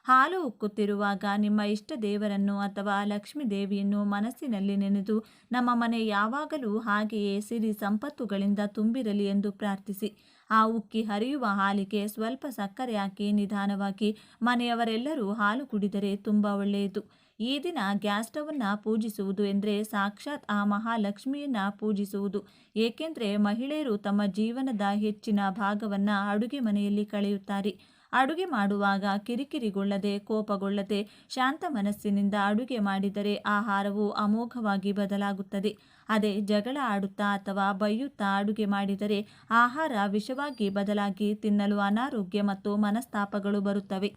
ಹಾಲು ಉಕ್ಕುತ್ತಿರುವಾಗ ನಿಮ್ಮ ಇಷ್ಟ ದೇವರನ್ನು ಅಥವಾ ಲಕ್ಷ್ಮೀ ದೇವಿಯನ್ನು ಮನಸ್ಸಿನಲ್ಲಿ ನೆನೆದು ನಮ್ಮ ಮನೆ ಯಾವಾಗಲೂ ಹಾಗೆಯೇ ಸಿರಿ ಸಂಪತ್ತುಗಳಿಂದ ತುಂಬಿರಲಿ ಎಂದು ಪ್ರಾರ್ಥಿಸಿ. ಆ ಉಕ್ಕಿ ಹರಿಯುವ ಹಾಲಿಗೆ ಸ್ವಲ್ಪ ಸಕ್ಕರೆ ಹಾಕಿ ನಿಧಾನವಾಗಿ ಮನೆಯವರೆಲ್ಲರೂ ಹಾಲು ಕುಡಿದರೆ ತುಂಬ ಒಳ್ಳೆಯದು. ಈ ದಿನ ಗ್ಯಾಸ್ ಸ್ಟವನ್ನು ಪೂಜಿಸುವುದು ಎಂದರೆ ಸಾಕ್ಷಾತ್ ಆ ಮಹಾಲಕ್ಷ್ಮಿಯನ್ನು ಪೂಜಿಸುವುದು. ಏಕೆಂದರೆ ಮಹಿಳೆಯರು ತಮ್ಮ ಜೀವನದ ಹೆಚ್ಚಿನ ಭಾಗವನ್ನು ಅಡುಗೆ ಮನೆಯಲ್ಲಿ ಕಳೆಯುತ್ತಾರೆ. ಅಡುಗೆ ಮಾಡುವಾಗ ಕಿರಿಕಿರಿಗೊಳ್ಳದೆ, ಕೋಪಗೊಳ್ಳದೆ, ಶಾಂತ ಮನಸ್ಸಿನಿಂದ ಅಡುಗೆ ಮಾಡಿದರೆ ಆಹಾರವು ಅಮೋಘವಾಗಿ ಬದಲಾಗುತ್ತದೆ. ಅದೇ ಜಗಳ ಆಡುತ್ತಾ ಅಥವಾ ಬೈಯುತ್ತಾ ಅಡುಗೆ ಮಾಡಿದರೆ ಆಹಾರ ವಿಷವಾಗಿ ಬದಲಾಗಿ ತಿನ್ನಲು ಅನಾರೋಗ್ಯ ಮತ್ತು ಮನಸ್ತಾಪಗಳು ಬರುತ್ತವೆ.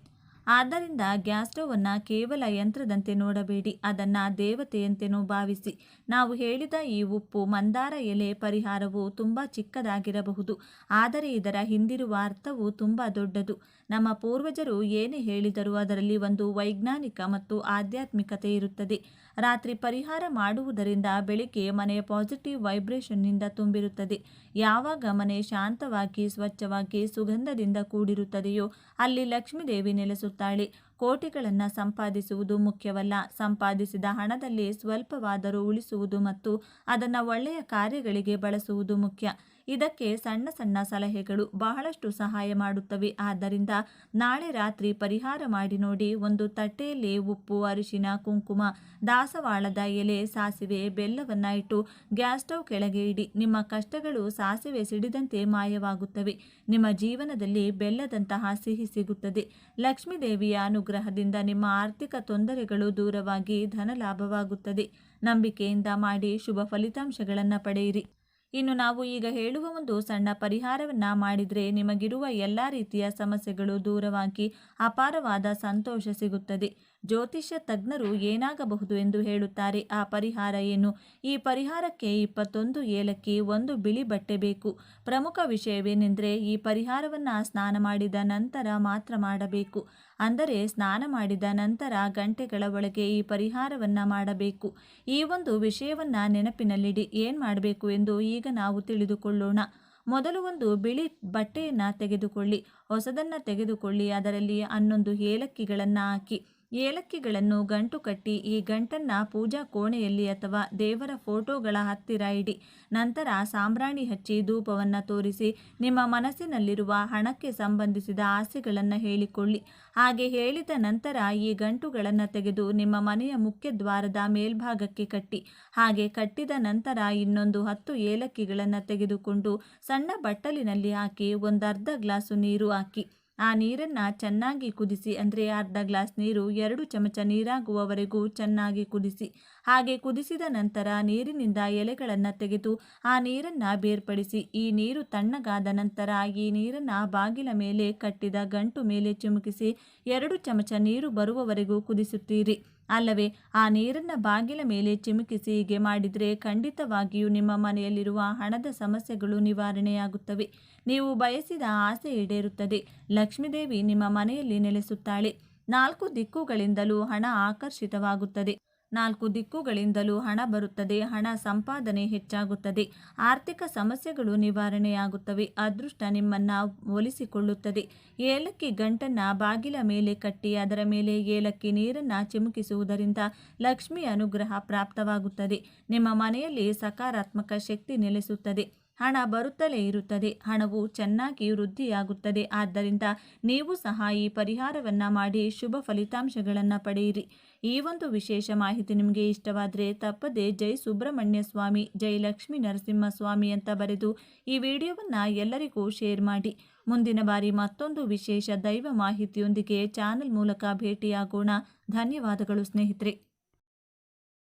ಆದ್ದರಿಂದ ಗ್ಯಾಸ್ ಸ್ಟವನ್ನು ಕೇವಲ ಯಂತ್ರದಂತೆ ನೋಡಬೇಡಿ, ಅದನ್ನು ದೇವತೆಯಂತೆಯೂ ಭಾವಿಸಿ. ನಾವು ಹೇಳಿದ ಈ ಉಪ್ಪು ಮಂದಾರ ಎಲೆ ಪರಿಹಾರವು ತುಂಬ ಚಿಕ್ಕದಾಗಿರಬಹುದು, ಆದರೆ ಇದರ ಹಿಂದಿರುವ ಅರ್ಥವು ತುಂಬ ದೊಡ್ಡದು. ನಮ್ಮ ಪೂರ್ವಜರು ಏನೇ ಹೇಳಿದರೂ ಅದರಲ್ಲಿ ಒಂದು ವೈಜ್ಞಾನಿಕ ಮತ್ತು ಆಧ್ಯಾತ್ಮಿಕತೆ ಇರುತ್ತದೆ. ರಾತ್ರಿ ಪರಿಹಾರ ಮಾಡುವುದರಿಂದ ಬೆಳಿಗ್ಗೆ ಮನೆಯ ಪಾಸಿಟಿವ್ ವೈಬ್ರೇಷನ್ನಿಂದ ತುಂಬಿರುತ್ತದೆ. ಯಾವಾಗ ಮನೆ ಶಾಂತವಾಗಿ, ಸ್ವಚ್ಛವಾಗಿ, ಸುಗಂಧದಿಂದ ಕೂಡಿರುತ್ತದೆಯೋ ಅಲ್ಲಿ ಲಕ್ಷ್ಮೀದೇವಿ ನೆಲೆಸುತ್ತಾಳೆ. ಕೋಟಿಗಳನ್ನು ಸಂಪಾದಿಸುವುದು ಮುಖ್ಯವಲ್ಲ, ಸಂಪಾದಿಸಿದ ಹಣದಲ್ಲಿ ಸ್ವಲ್ಪವಾದರೂ ಉಳಿಸುವುದು ಮತ್ತು ಅದನ್ನು ಒಳ್ಳೆಯ ಕಾರ್ಯಗಳಿಗೆ ಬಳಸುವುದು ಮುಖ್ಯ. ಇದಕ್ಕೆ ಸಣ್ಣ ಸಣ್ಣ ಸಲಹೆಗಳು ಬಹಳಷ್ಟು ಸಹಾಯ ಮಾಡುತ್ತವೆ. ಆದ್ದರಿಂದ ನಾಳೆ ರಾತ್ರಿ ಪರಿಹಾರ ಮಾಡಿ ನೋಡಿ. ಒಂದು ತಟ್ಟೆಯಲ್ಲಿ ಉಪ್ಪು, ಅರಿಶಿನ, ಕುಂಕುಮ, ದಾಸವಾಳದ ಎಲೆ, ಸಾಸಿವೆ, ಬೆಲ್ಲವನ್ನು ಇಟ್ಟು ಗ್ಯಾಸ್ ಸ್ಟವ್ ಕೆಳಗೆ ಇಡಿ. ನಿಮ್ಮ ಕಷ್ಟಗಳು ಸಾಸಿವೆ ಸಿಡಿದಂತೆ ಮಾಯವಾಗುತ್ತವೆ. ನಿಮ್ಮ ಜೀವನದಲ್ಲಿ ಬೆಲ್ಲದಂತಹ ಸಿಹಿ ಸಿಗುತ್ತದೆ. ಲಕ್ಷ್ಮೀ ದೇವಿಯ ಅನುಗ್ರಹದಿಂದ ನಿಮ್ಮ ಆರ್ಥಿಕ ತೊಂದರೆಗಳು ದೂರವಾಗಿ ಧನ ಲಾಭವಾಗುತ್ತದೆ. ನಂಬಿಕೆಯಿಂದ ಮಾಡಿ, ಶುಭ ಫಲಿತಾಂಶಗಳನ್ನು ಪಡೆಯಿರಿ. ಇನ್ನು ನಾವು ಈಗ ಹೇಳುವ ಒಂದು ಸಣ್ಣ ಪರಿಹಾರವನ್ನು ಮಾಡಿದರೆ ನಿಮಗಿರುವ ಎಲ್ಲ ರೀತಿಯ ಸಮಸ್ಯೆಗಳು ದೂರವಾಗಿ ಅಪಾರವಾದ ಸಂತೋಷ ಸಿಗುತ್ತದೆ. ಜ್ಯೋತಿಷ್ಯ ತಜ್ಞರು ಏನಾಗಬಹುದು ಎಂದು ಹೇಳುತ್ತಾರೆ. ಆ ಪರಿಹಾರ ಏನು? ಈ ಪರಿಹಾರಕ್ಕೆ 21 ಏಲಕ್ಕಿ, 1 ಬಿಳಿ ಬಟ್ಟೆ ಬೇಕು. ಪ್ರಮುಖ ವಿಷಯವೇನೆಂದರೆ ಈ ಪರಿಹಾರವನ್ನು ಸ್ನಾನ ಮಾಡಿದ ನಂತರ ಮಾತ್ರ ಮಾಡಬೇಕು. ಅಂದರೆ ಸ್ನಾನ ಮಾಡಿದ ನಂತರ ಗಂಟೆಗಳ ಒಳಗೆ ಈ ಪರಿಹಾರವನ್ನು ಮಾಡಬೇಕು. ಈ ಒಂದು ವಿಷಯವನ್ನು ನೆನಪಿನಲ್ಲಿಡಿ. ಏನು ಮಾಡಬೇಕು ಎಂದು ಈಗ ನಾವು ತಿಳಿದುಕೊಳ್ಳೋಣ. ಮೊದಲು ಒಂದು ಬಿಳಿ ಬಟ್ಟೆಯನ್ನು ತೆಗೆದುಕೊಳ್ಳಿ, ಹೊಸದನ್ನು ತೆಗೆದುಕೊಳ್ಳಿ. ಅದರಲ್ಲಿ 11 ಏಲಕ್ಕಿಗಳನ್ನು ಹಾಕಿ. ಏಲಕ್ಕಿಗಳನ್ನು ಗಂಟು ಕಟ್ಟಿ ಈ ಗಂಟನ್ನು ಪೂಜಾ ಕೋಣೆಯಲ್ಲಿ ಅಥವಾ ದೇವರ ಫೋಟೋಗಳ ಹತ್ತಿರ ಇಡಿ. ನಂತರ ಸಾಂಬ್ರಾಣಿ ಹಚ್ಚಿ ಧೂಪವನ್ನು ತೋರಿಸಿ ನಿಮ್ಮ ಮನಸ್ಸಿನಲ್ಲಿರುವ ಹಣಕ್ಕೆ ಸಂಬಂಧಿಸಿದ ಆಸೆಗಳನ್ನು ಹೇಳಿಕೊಳ್ಳಿ. ಹಾಗೆ ಹೇಳಿದ ನಂತರ ಈ ಗಂಟುಗಳನ್ನು ತೆಗೆದು ನಿಮ್ಮ ಮನೆಯ ಮುಖ್ಯ ದ್ವಾರದ ಮೇಲ್ಭಾಗಕ್ಕೆ ಕಟ್ಟಿ. ಹಾಗೆ ಕಟ್ಟಿದ ನಂತರ ಇನ್ನೊಂದು 10 ಏಲಕ್ಕಿಗಳನ್ನು ತೆಗೆದುಕೊಂಡು ಸಣ್ಣ ಬಟ್ಟಲಿನಲ್ಲಿ ಹಾಕಿ ಒಂದು ಅರ್ಧ ಗ್ಲಾಸು ನೀರು ಹಾಕಿ. ಆ ನೀರನ್ನು ಚೆನ್ನಾಗಿ ಕುದಿಸಿ. ಅಂದರೆ ಅರ್ಧ ಗ್ಲಾಸ್ ನೀರು 2 ಚಮಚ ನೀರಾಗುವವರೆಗೂ ಚೆನ್ನಾಗಿ ಕುದಿಸಿ. ಹಾಗೆ ಕುದಿಸಿದ ನಂತರ ನೀರಿನಿಂದ ಎಲೆಗಳನ್ನು ತೆಗೆದು ಆ ನೀರನ್ನು ಬೇರ್ಪಡಿಸಿ. ಈ ನೀರು ತಣ್ಣಗಾದ ನಂತರ ಈ ನೀರನ್ನು ಬಾಗಿಲ ಮೇಲೆ ಕಟ್ಟಿದ ಗಂಟು ಮೇಲೆ ಚಿಮುಕಿಸಿ 2 ಚಮಚ ನೀರು ಬರುವವರೆಗೂ ಕುದಿಸುತ್ತೀರಿ ಅಲ್ಲವೇ? ಆ ನೀರನ್ನು ಬಾಗಿಲ ಮೇಲೆ ಚಿಮುಕಿಸಿ. ಹೀಗೆ ಮಾಡಿದರೆ ಖಂಡಿತವಾಗಿಯೂ ನಿಮ್ಮ ಮನೆಯಲ್ಲಿರುವ ಹಣದ ಸಮಸ್ಯೆಗಳು ನಿವಾರಣೆಯಾಗುತ್ತವೆ. ನೀವು ಬಯಸಿದ ಆಸೆ ಈಡೇರುತ್ತದೆ. ಲಕ್ಷ್ಮೀದೇವಿ ನಿಮ್ಮ ಮನೆಯಲ್ಲಿ ನೆಲೆಸುತ್ತಾಳೆ. 4 ದಿಕ್ಕುಗಳಿಂದಲೂ ಹಣ ಆಕರ್ಷಿತವಾಗುತ್ತದೆ. 4 ದಿಕ್ಕುಗಳಿಂದಲೂ ಹಣ ಬರುತ್ತದೆ. ಹಣ ಸಂಪಾದನೆ ಹೆಚ್ಚಾಗುತ್ತದೆ. ಆರ್ಥಿಕ ಸಮಸ್ಯೆಗಳು ನಿವಾರಣೆಯಾಗುತ್ತವೆ. ಅದೃಷ್ಟ ನಿಮ್ಮನ್ನು ಒಲಿಸಿಕೊಳ್ಳುತ್ತದೆ. ಏಲಕ್ಕಿ ಗಂಟನ್ನು ಬಾಗಿಲ ಮೇಲೆ ಕಟ್ಟಿ ಅದರ ಮೇಲೆ ಏಲಕ್ಕಿ ನೀರನ್ನು ಚಿಮುಕಿಸುವುದರಿಂದ ಲಕ್ಷ್ಮಿ ಅನುಗ್ರಹ ಪ್ರಾಪ್ತವಾಗುತ್ತದೆ. ನಿಮ್ಮ ಮನೆಯಲ್ಲಿ ಸಕಾರಾತ್ಮಕ ಶಕ್ತಿ ನೆಲೆಸುತ್ತದೆ. ಹಣ ಬರುತ್ತಲೇ ಇರುತ್ತದೆ. ಹಣವು ಚೆನ್ನಾಗಿ ವೃದ್ಧಿಯಾಗುತ್ತದೆ. ಆದ್ದರಿಂದ ನೀವು ಸಹ ಈ ಪರಿಹಾರವನ್ನು ಮಾಡಿ ಶುಭ ಫಲಿತಾಂಶಗಳನ್ನು ಪಡೆಯಿರಿ. ಈ ಒಂದು ವಿಶೇಷ ಮಾಹಿತಿ ನಿಮಗೆ ಇಷ್ಟವಾದರೆ ತಪ್ಪದೆ ಜೈ ಸುಬ್ರಹ್ಮಣ್ಯ ಸ್ವಾಮಿ, ಜೈ ಲಕ್ಷ್ಮೀ ನರಸಿಂಹ ಸ್ವಾಮಿ ಅಂತ ಬರೆದು ಈ ವಿಡಿಯೋವನ್ನು ಎಲ್ಲರಿಗೂ ಶೇರ್ ಮಾಡಿ. ಮುಂದಿನ ಬಾರಿ ಮತ್ತೊಂದು ವಿಶೇಷ ದೈವ ಮಾಹಿತಿಯೊಂದಿಗೆ ಚಾನೆಲ್ ಮೂಲಕ ಭೇಟಿಯಾಗೋಣ. ಧನ್ಯವಾದಗಳು ಸ್ನೇಹಿತರೆ.